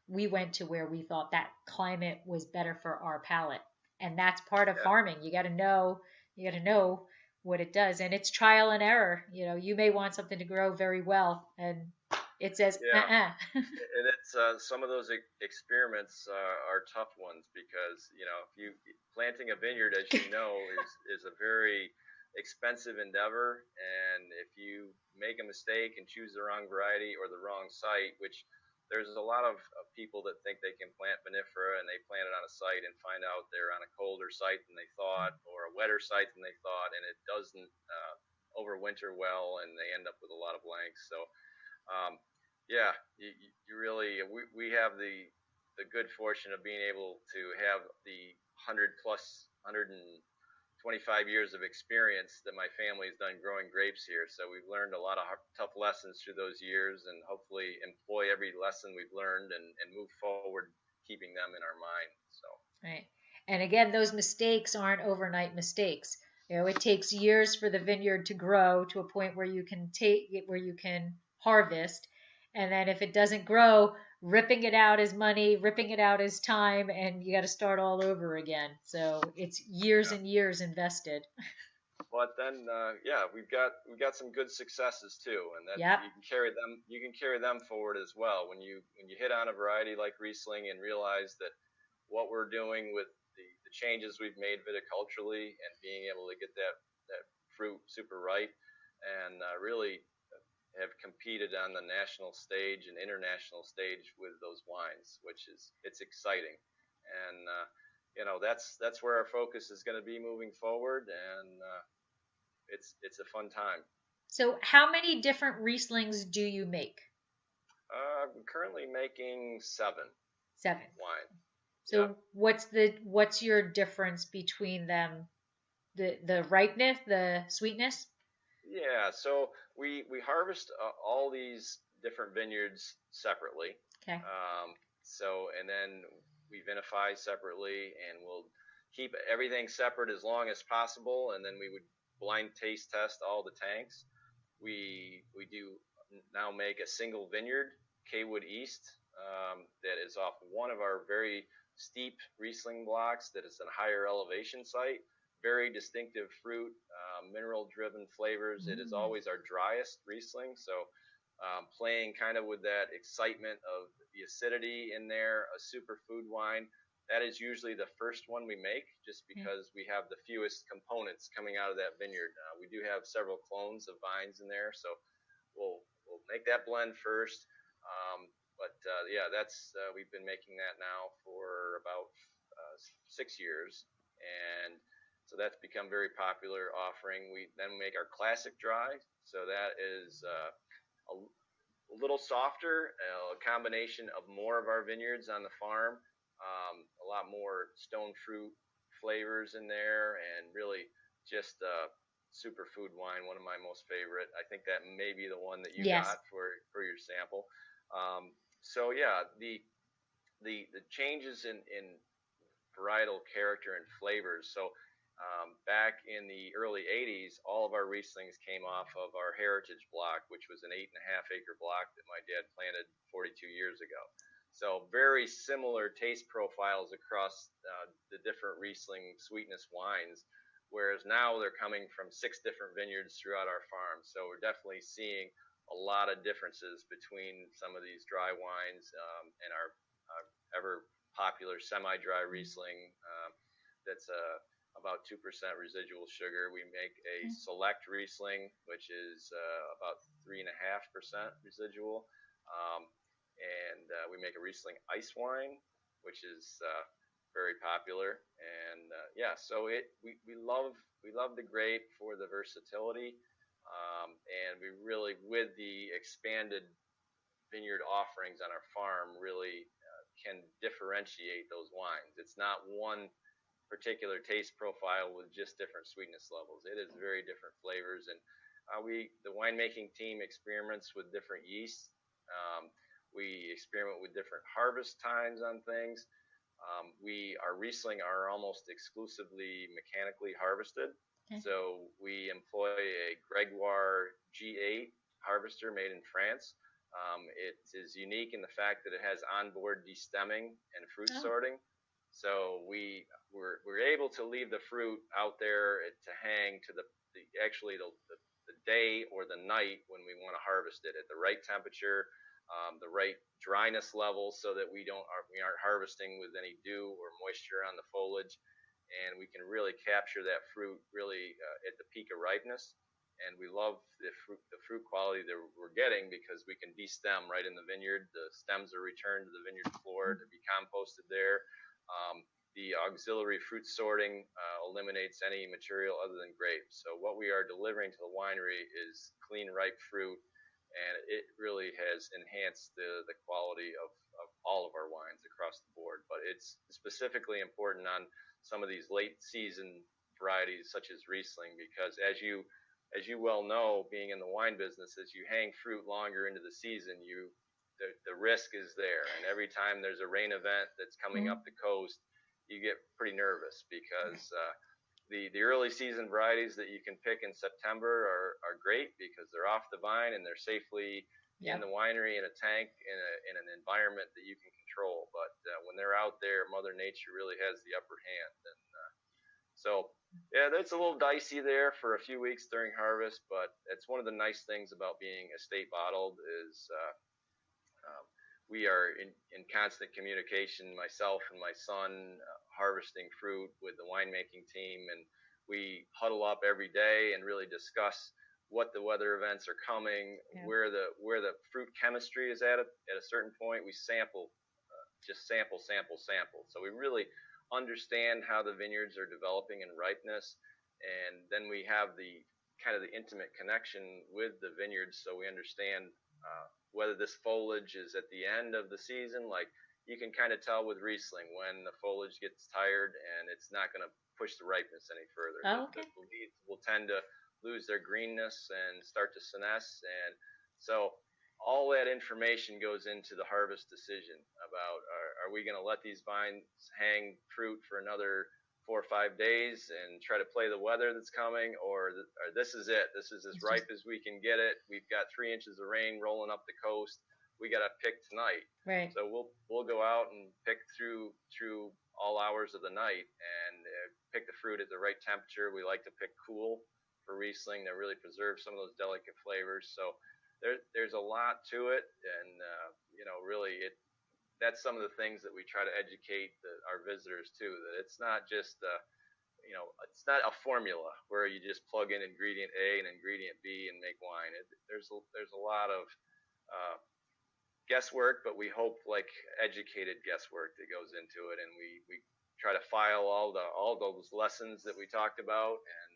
S1: we went to where we thought that climate was better for our palate. And that's part of farming. You got to know what it does, and it's trial and error. You may want something to grow very well, and it says
S2: and it's some of those experiments are tough ones because if you planting a vineyard, as you know, is a very expensive endeavor, and if you make a mistake and choose the wrong variety or the wrong site, which there's a lot of people that think they can plant vinifera and they plant it on a site and find out they're on a colder site than they thought or a wetter site than they thought, and it doesn't overwinter well, and they end up with a lot of blanks. So you really, we have the good fortune of being able to have the 125 years of experience that my family's done growing grapes here. So we've learned a lot of tough lessons through those years, and hopefully employ every lesson we've learned and move forward, keeping them in our mind. So
S1: right. And again, those mistakes aren't overnight mistakes. It takes years for the vineyard to grow to a point where you can harvest. And then if it doesn't grow, ripping it out is money, ripping it out is time, and you got to start all over again. So it's years and years invested.
S2: But then, we've got some good successes too, and that you can carry them forward as well. When you hit on a variety like Riesling and realize that what we're doing with the changes we've made viticulturally and being able to get that fruit super ripe and really have competed on the national stage and international stage with those wines, it's exciting, and that's where our focus is going to be moving forward, and it's a fun time.
S1: So, how many different Rieslings do you make?
S2: I'm currently making 7.
S1: 7
S2: wine.
S1: So, what's your difference between them? The ripeness, the sweetness?
S2: Yeah, so we harvest all these different vineyards separately.
S1: Okay.
S2: And then we vinify separately, and we'll keep everything separate as long as possible, and then we would blind taste test all the tanks. We do now make a single vineyard, Kaywood East, that is off one of our very steep Riesling blocks that is a higher elevation site. Very distinctive fruit, mineral-driven flavors. It is always our driest Riesling, so playing kind of with that excitement of the acidity in there, a superfood wine, that is usually the first one we make, just because we have the fewest components coming out of that vineyard. We do have several clones of vines in there, so we'll make that blend first. But yeah, that's we've been making that now for about 6 years, and so that's become very popular offering. We then make our classic dry, so that is a little softer, a combination of more of our vineyards on the farm, a lot more stone fruit flavors in there, and really just superfood wine, one of my most favorite. I think that may be the one that you
S1: Yes.
S2: got for your sample. So yeah, the changes in varietal character and flavors. So back in the early 80s, all of our Rieslings came off of our heritage block, which was an 8.5-acre block that my dad planted 42 years ago. So very similar taste profiles across the different Riesling sweetness wines, whereas now they're coming from 6 different vineyards throughout our farm. So we're definitely seeing a lot of differences between some of these dry wines and our ever popular semi-dry Riesling that's about 2% residual sugar. We make a select Riesling, which is about 3.5% residual, and we make a Riesling ice wine, which is very popular. And yeah, so we love the grape for the versatility, and we really, with the expanded vineyard offerings on our farm, really can differentiate those wines. It's not one particular taste profile with just different sweetness levels. It is very different flavors, and the winemaking team experiments with different yeasts. We experiment with different harvest times on things. Our Riesling are almost exclusively mechanically harvested. So we employ a Gregoire G8 harvester made in France. It is unique in the fact that it has onboard destemming and fruit sorting. So we're able to leave the fruit out there to hang to the day or the night when we want to harvest it at the right temperature, the right dryness level, so that we aren't harvesting with any dew or moisture on the foliage, and we can really capture that fruit really at the peak of ripeness. And we love the fruit quality that we're getting, because we can destem right in the vineyard. The stems are returned to the vineyard floor to be composted there. The auxiliary fruit sorting eliminates any material other than grapes. So what we are delivering to the winery is clean, ripe fruit, and it really has enhanced the quality of all of our wines across the board. But it's specifically important on some of these late season varieties such as Riesling, because as you well know, being in the wine business, as you hang fruit longer into the season, the risk is there. And every time there's a rain event that's coming up the coast, you get pretty nervous, because the early season varieties that you can pick in September are great, because they're off the vine and they're safely in the winery in a tank in an environment that you can control. But when they're out there, Mother Nature really has the upper hand. And so yeah, that's a little dicey there for a few weeks during harvest, but it's one of the nice things about being estate bottled is we are in constant communication, myself and my son, harvesting fruit with the winemaking team, and we huddle up every day and really discuss what the weather events are coming, where the fruit chemistry is at a certain point. We sample, just sample. So we really understand how the vineyards are developing in ripeness, and then we have the kind of the intimate connection with the vineyards, so we understand whether this foliage is at the end of the season. Like, you can kind of tell with Riesling when the foliage gets tired and it's not going to push the ripeness any further. The leaves will tend to lose their greenness and start to senesce, and so all that information goes into the harvest decision about are we going to let these vines hang fruit for another 4 or 5 days and try to play the weather that's coming, or this is it. This is as ripe as we can get it. We've got 3 inches of rain rolling up the coast. We got to pick tonight.
S1: Right.
S2: So we'll go out and pick through all hours of the night and pick the fruit at the right temperature. We like to pick cool for Riesling that really preserves some of those delicate flavors. So there's a lot to it, and really that's some of the things that we try to educate our visitors too. That it's not just it's not a formula where you just plug in ingredient A and ingredient B and make wine. There's a lot of guesswork, but we hope like educated guesswork that goes into it, and we try to file all those lessons that we talked about and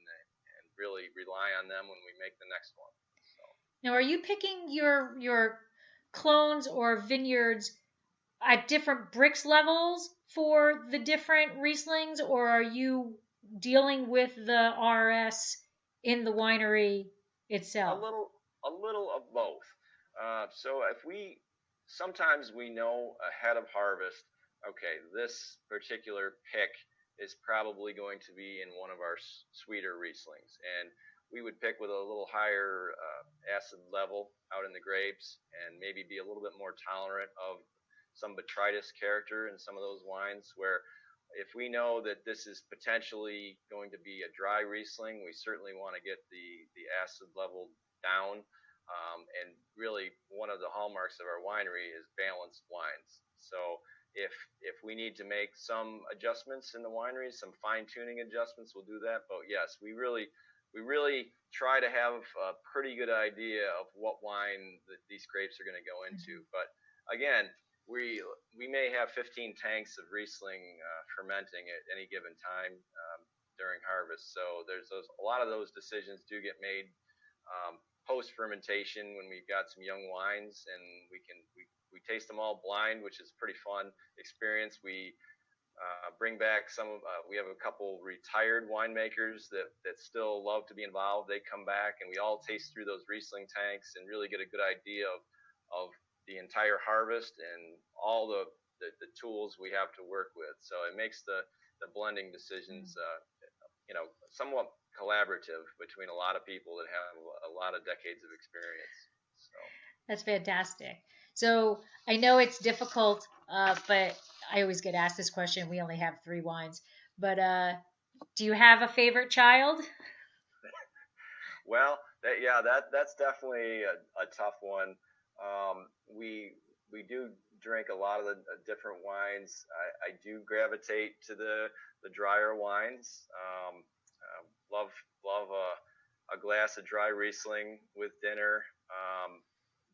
S2: really rely on them when we make the next one. So.
S1: Now, are you picking your clones or vineyards at different brix levels for the different Rieslings, or are you dealing with the RS in the winery itself?
S2: A little of both. So sometimes we know ahead of harvest, okay, this particular pick is probably going to be in one of our sweeter Rieslings, and we would pick with a little higher acid level out in the grapes, and maybe be a little bit more tolerant of some botrytis character in some of those wines, where if we know that this is potentially going to be a dry Riesling, we certainly want to get the acid level down. And really, one of the hallmarks of our winery is balanced wines. So if we need to make some adjustments in the winery, some fine-tuning adjustments, we'll do that. But yes, we really try to have a pretty good idea of what wine these grapes are going to go into. But again, we may have 15 tanks of Riesling fermenting at any given time during harvest. So there's a lot of those decisions do get made post fermentation when we've got some young wines, and we taste them all blind, which is a pretty fun experience. We bring back we have a couple retired winemakers that still love to be involved. They come back, and we all taste through those Riesling tanks and really get a good idea of the entire harvest and all the tools we have to work with. So it makes the blending decisions somewhat collaborative between a lot of people that have a lot of decades of experience. So
S1: that's fantastic. So I know it's difficult, but I always get asked this question. We only have 3 wines, but do you have a favorite child?
S2: Well, that's definitely a tough one. We do drink a lot of the different wines. I do gravitate to the drier wines. Love a glass of dry Riesling with dinner.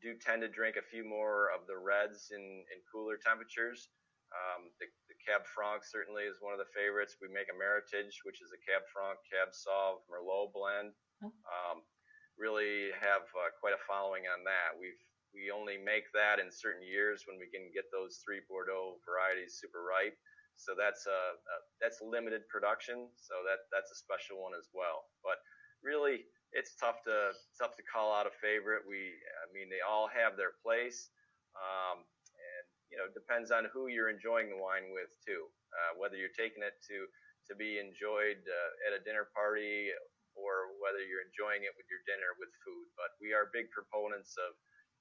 S2: Do tend to drink a few more of the reds in cooler temperatures. The Cab Franc certainly is one of the favorites. We make a Meritage, which is a Cab Franc, Cab Sauv, Merlot blend. Really have quite a following on that. We only make that in certain years when we can get those 3 Bordeaux varieties super ripe. So that's limited production. So that's a special one as well. But really, it's tough to call out a favorite. I mean, they all have their place, and it depends on who you're enjoying the wine with too. Whether you're taking it to be enjoyed at a dinner party, or whether you're enjoying it with your dinner with food. But we are big proponents of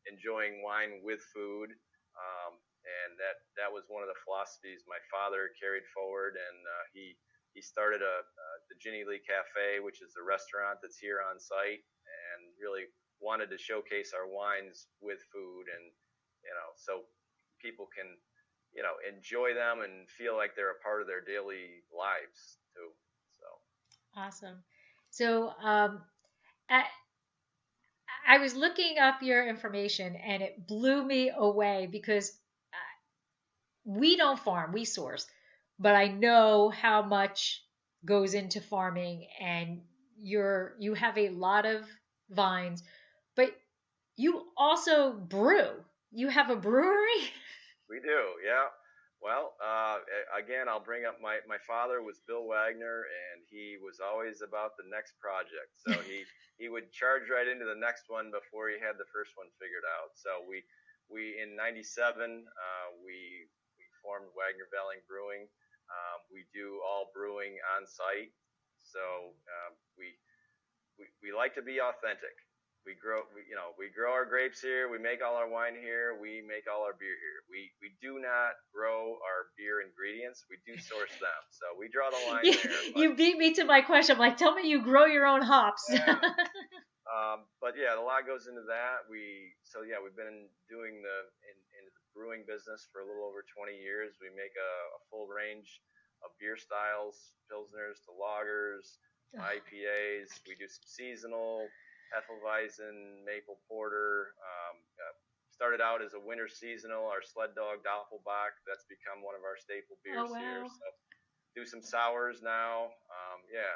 S2: enjoying wine with food, and that was one of the philosophies my father carried forward, and he started the Ginny Lee Cafe, which is the restaurant that's here on site, and really wanted to showcase our wines with food, and so people can enjoy them and feel like they're a part of their daily lives too. So
S1: awesome. So I was looking up your information, and it blew me away because we don't farm, we source, but I know how much goes into farming, and you have a lot of vines, but you also brew. You have a brewery?
S2: We do, yeah. Well, again, I'll bring up my father was Bill Wagner, and he was always about the next project. So he would charge right into the next one before he had the first one figured out. So we in '97 we formed Wagner Brewing. We do all brewing on site. So we like to be authentic. We grow our grapes here. We make all our wine here. We make all our beer here. We do not grow our beer ingredients. We do source them. So we draw the line there.
S1: You beat me to my question. I'm like, tell me you grow your own hops.
S2: But yeah, a lot goes into that. We've been doing in the brewing business for a little over 20 years. We make a full range of beer styles, pilsners to lagers, IPAs. We do some seasonal, Hefeweizen, maple porter. Started out as a winter seasonal, our Sled Dog Doppelbock. That's become one of our staple
S1: Oh,
S2: beers here.
S1: wow.
S2: So do some sours now.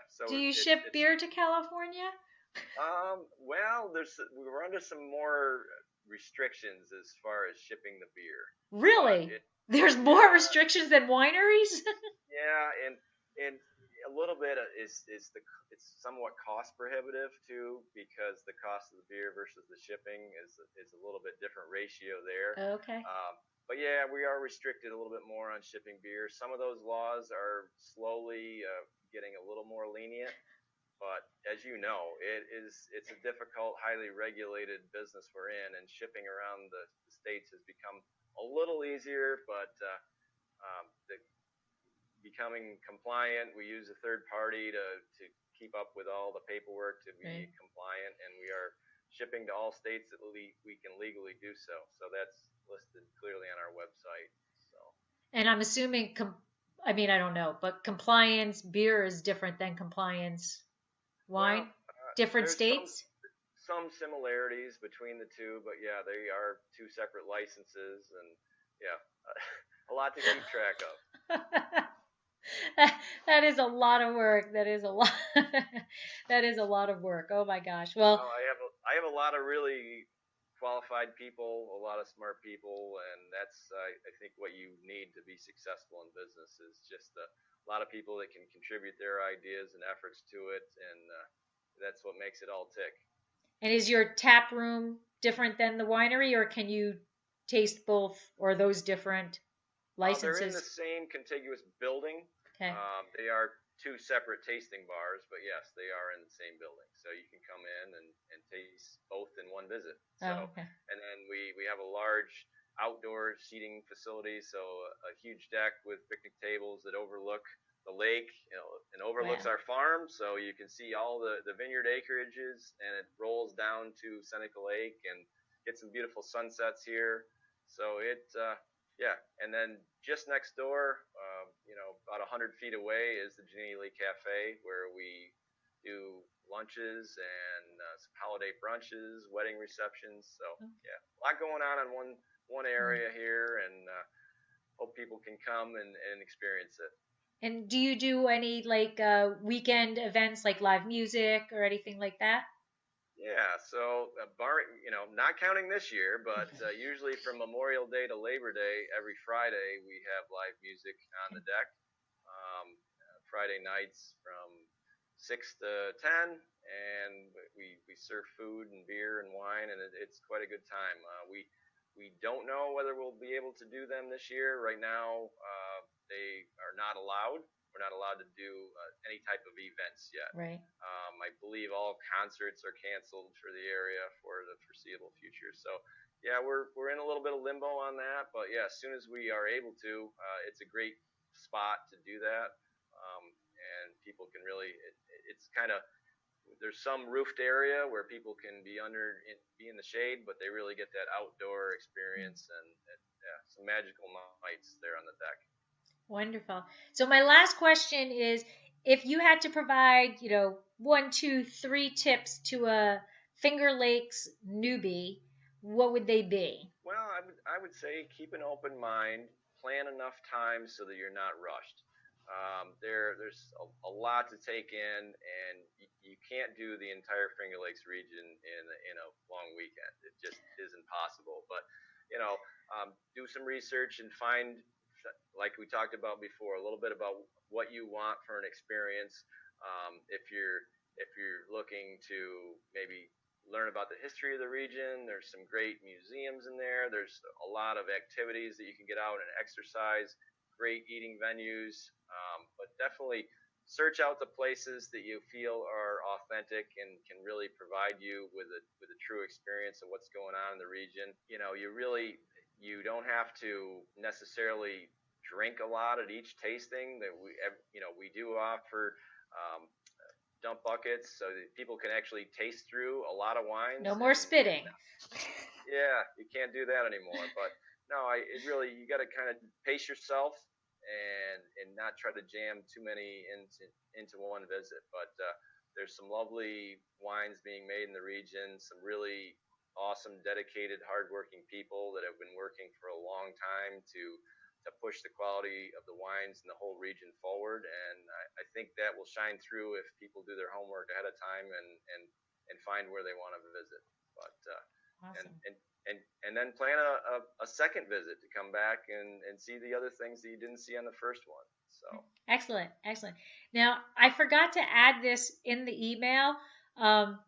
S2: So
S1: Do you ship
S2: it's
S1: beer to California?
S2: well, we're under some more restrictions as far as shipping the beer.
S1: Really? There's more
S2: Yeah,
S1: restrictions than wineries?
S2: yeah, and a little bit it's somewhat cost prohibitive too, because the cost of the beer versus the shipping is a little bit different ratio there.
S1: Okay.
S2: But yeah, we are restricted a little bit more on shipping beer. Some of those laws are slowly getting a little more lenient. But as you know, it's a difficult, highly regulated business we're in, and shipping around the states has become a little easier. But becoming compliant, we use a third party to keep up with all the paperwork to be
S1: Right.
S2: compliant, and we are shipping to all states that we can legally do so. So that's listed clearly on our website. So
S1: And I'm assuming, I mean, I don't know, but compliance beer is different than compliance
S2: well,
S1: wine? Different
S2: there's
S1: states?
S2: some similarities between the two, but yeah, they are two separate licenses, and yeah, a lot to keep track of.
S1: That is a lot of work. That is a lot. That is a lot of work. Oh my gosh. Well,
S2: Well, I have a lot of really qualified people, a lot of smart people, and that's I think what you need to be successful in business is just a lot of people that can contribute their ideas and efforts to it, and that's what makes it all tick.
S1: and is your tap room different than the winery, or can you taste both, or are those different
S2: They're in the
S1: licenses?
S2: same contiguous building.
S1: Okay.
S2: They are two separate tasting bars, but yes, they are in the same building. So you can come in and taste both in one visit.
S1: Oh,
S2: So,
S1: okay.
S2: and then we have a large outdoor seating facility, so a huge deck with picnic tables that overlook the lake, and
S1: Wow.
S2: overlooks our farm, so you can see all the vineyard acreages, and it rolls down to Seneca Lake and get some beautiful sunsets here. So yeah, and then just next door, about 100 feet away is the Janine Lee Cafe, where we do lunches and some holiday brunches, wedding receptions. So yeah, a lot going on in one area here, and hope people can come and experience it.
S1: And do you do any like weekend events like live music or anything like that?
S2: Yeah, so not counting this year, but usually from Memorial Day to Labor Day, every Friday we have live music on the deck. Friday nights from 6 to 10, and we serve food and beer and wine, and it's quite a good time. We don't know whether we'll be able to do them this year. Right now, they are not allowed. We're not allowed to do any type of events yet.
S1: Right.
S2: I believe all concerts are canceled for the area for the foreseeable future. So yeah, we're in a little bit of limbo on that, but yeah, as soon as we are able to, it's a great spot to do that, and people can really. It's kind of there's some roofed area where people can be in the shade, but they really get that outdoor experience, and yeah, some magical nights there on the deck.
S1: Wonderful. So my last question is, if you had to provide, one, two, three tips to a Finger Lakes newbie, what would they be?
S2: Well, I would say keep an open mind, plan enough time so that you're not rushed. There's a lot to take in, and you can't do the entire Finger Lakes region in a long weekend. It just isn't possible. But do some research and find, like we talked about before, a little bit about what you want for an experience. If you're looking to maybe learn about the history of the region, there's some great museums in there. There's a lot of activities that you can get out and exercise, great eating venues, but definitely search out the places that you feel are authentic and can really provide you with a true experience of what's going on in the region. You don't have to necessarily drink a lot at each tasting. That we do offer dump buckets so that people can actually taste through a lot of wines.
S1: No more spitting.
S2: Yeah, you can't do that anymore. But no, you got to kind of pace yourself and not try to jam too many into one visit. But there's some lovely wines being made in the region, some really awesome, dedicated, hardworking people that have been working for a long time to push the quality of the wines in the whole region forward. And I think that will shine through if people do their homework ahead of time and find where they want to visit. But
S1: awesome.
S2: and then plan a second visit to come back and see the other things that you didn't see on the first one. So
S1: excellent. Now, I forgot to add this in the email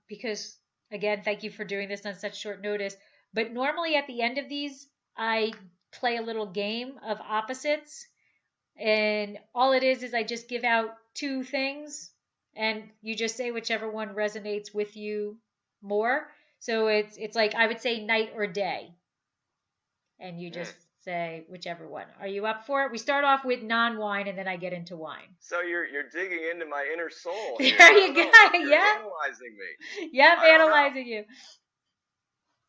S1: because, again, thank you for doing this on such short notice. But normally at the end of these, I play a little game of opposites, and all it is I just give out two things and you just say whichever one resonates with you more. So it's like I would say night or day, and you just say whichever one. Are you up for it? We start off with non-wine and then I get into wine.
S2: So you're digging into my inner soul here.
S1: There you go.
S2: You're analyzing me.
S1: Yep, analyzing you.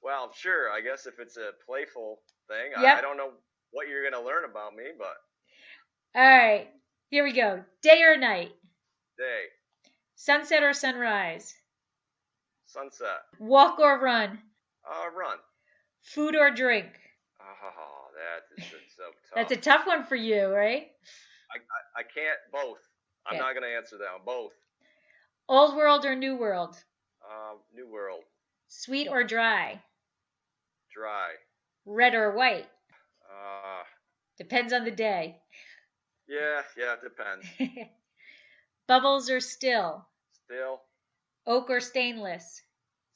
S2: Well, sure. I guess if it's a playful thing,
S1: yep.
S2: I don't know what you're going to learn about me, but.
S1: All right, here we go. Day or night?
S2: Day.
S1: Sunset or sunrise?
S2: Sunset.
S1: Walk or run?
S2: Run.
S1: Food or drink?
S2: Oh, that is so tough.
S1: That's a tough one for you, right?
S2: I can't, both. I'm not going to answer that one. Both.
S1: Old world or new world?
S2: New world.
S1: Sweet or dry?
S2: Dry.
S1: Red or white? Depends on the day.
S2: Yeah, it depends.
S1: Bubbles or still?
S2: Still.
S1: Oak or stainless?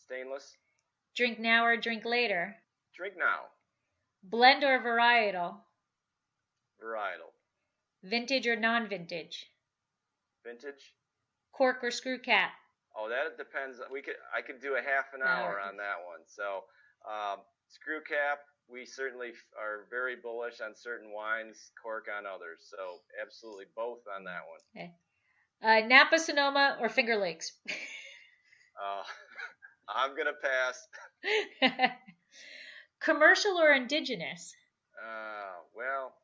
S2: Stainless.
S1: Drink now or drink later?
S2: Drink now.
S1: Blend or varietal?
S2: Varietal.
S1: Vintage or non-vintage?
S2: Vintage.
S1: Cork or screw cap?
S2: Oh, that depends. I could do a half an hour on that one. So, screw cap. We certainly are very bullish on certain wines, cork on others. So absolutely both on that one.
S1: Okay. Napa, Sonoma, or Finger Lakes?
S2: I'm going to pass.
S1: Commercial or indigenous?
S2: Well,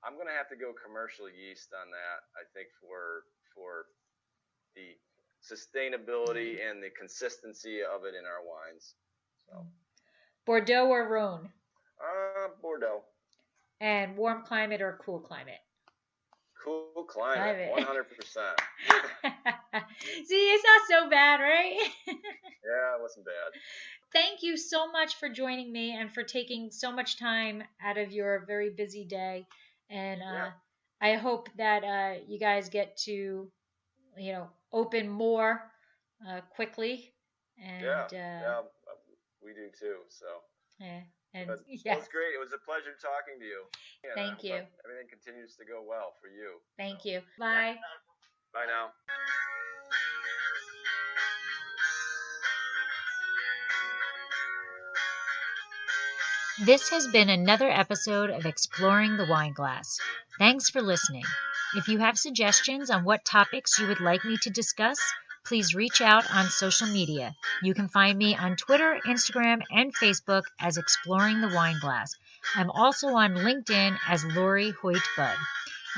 S2: I'm going to have to go commercial yeast on that. I think for the sustainability and the consistency of it in our wines. So.
S1: Bordeaux or Rhone?
S2: Bordeaux.
S1: And warm climate or cool climate?
S2: Cool climate, 100%.
S1: See, it's not so bad, right?
S2: Yeah, it wasn't bad.
S1: Thank you so much for joining me and for taking so much time out of your very busy day. And I hope that you guys get to, open more quickly. And,
S2: yeah, we do too. So.
S1: Yeah. And
S2: but it was great. It was a pleasure talking to you.
S1: Thank you.
S2: Everything continues to go well for you.
S1: Thank you. Bye.
S2: Bye now.
S1: This has been another episode of Exploring the Wine Glass. Thanks for listening. If you have suggestions on what topics you would like me to discuss, please reach out on social media. You can find me on Twitter, Instagram, and Facebook as Exploring the Wine Glass. I'm also on LinkedIn as Lori Hoyt-Budd.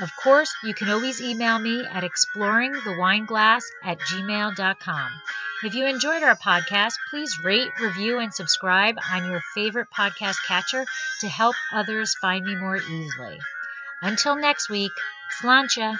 S1: Of course, you can always email me at exploringthewineglass@gmail.com. If you enjoyed our podcast, please rate, review, and subscribe on your favorite podcast catcher to help others find me more easily. Until next week, sláinte.